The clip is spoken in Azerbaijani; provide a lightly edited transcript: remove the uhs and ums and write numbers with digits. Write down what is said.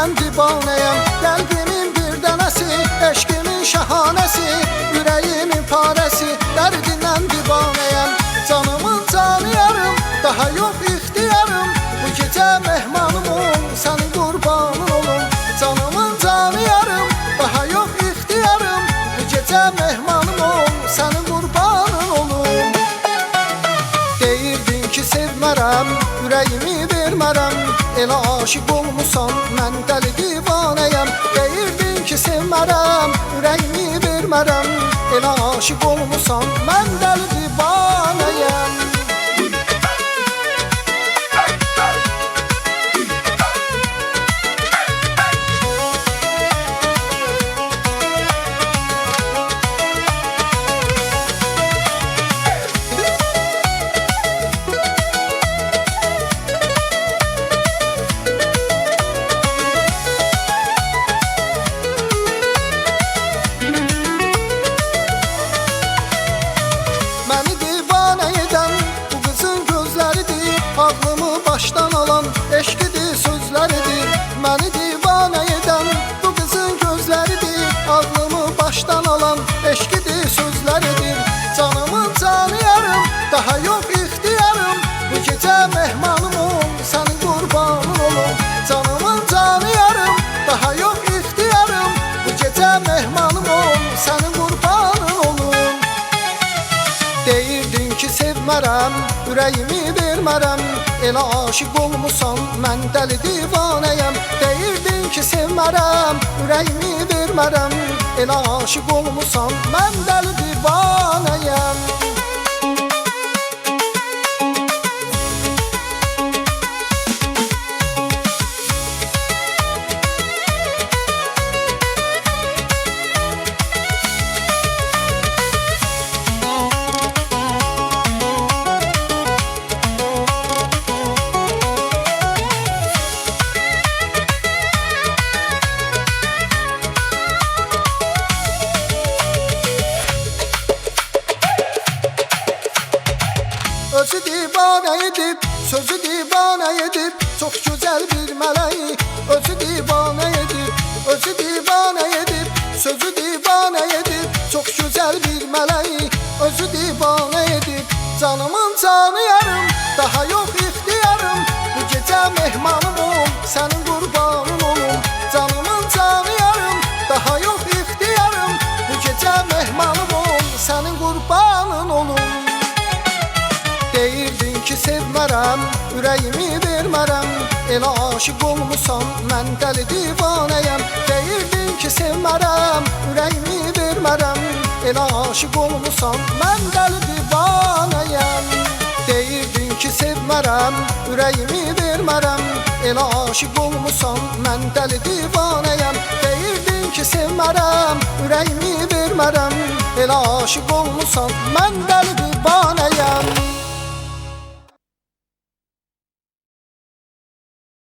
dərdindən divanəyəm. Qəlbimin bir dənəsi, eşqimin şəhanəsi, ürəyimin parəsi, dərdindən divanəyəm. Canımın canıyarım, daha yox ixtiyarım, bu gecə mehmanım ol, sənin qurbanın olum. Canımın canıyarım, daha yox ixtiyarım, bu gecə mehmanım ol, sənin qurbanın olum. Deyirdin ki sevmərəm, ürəyimi vermərəm, elə aşıq olmusan, mən dəli divanəyəm. Deyirdin ki sevmərəm, ürəyimi vermərəm, elə aşıq olmusan, mən dəli divanəyəm. Ağlımı başdan alan eşqidir sözləridir. Məni divanə edən bu qızın gözləridir. Ağlımı başdan alan eşqidir sözləridir. Canımın canıyarım, daha yox ixtiyarım, bu gecə mehmanım ol, sənin qurbanın olum. Canımın canıyarım, daha yox ixtiyarım, bu gecə mehmanım ol, sənin qurbanın olum. Deyirdin ki sevmərəm, ürəyimi vermərəm, elə aşıq olmusan, mən dəli divanəyəm. Deyirdin ki sevmərəm, ürəyimi vermərəm, elə aşıq olmusan, mən dəli divanəyəm. Özü divanə edib, sözü divanə edib, çox gözəl bir mələyi. Özü divanə edib, özü divanə edib, sözü divanə edib, çox gözəl bir mələyi. Özü divanə edib, canımın canıyarım, daha yox ixtiyarım, bu gecə mehmanım ol, sənin qurbanın olum. Canımın canıyarım, daha yox ixtiyarım, bu gecə mehmanım ol, sənin qurbanın olum. Deyirdin ki sevmərəm, ürəyimi vermərəm, elə aşıq olmusan, mən dəli divanəyəm. Deyirdin ki sevmərəm, ürəyimi vermərəm, elə aşıq olmusan, mən dəli divanəyəm. Deyirdin ki sevmərəm, ürəyimi vermərəm, elə aşıq olmusan, mən dəli divanəyəm. Deyirdin ki sevmərəm, ürəyimi vermərəm, elə aşıq olmusan, mən dəli divanəyəm.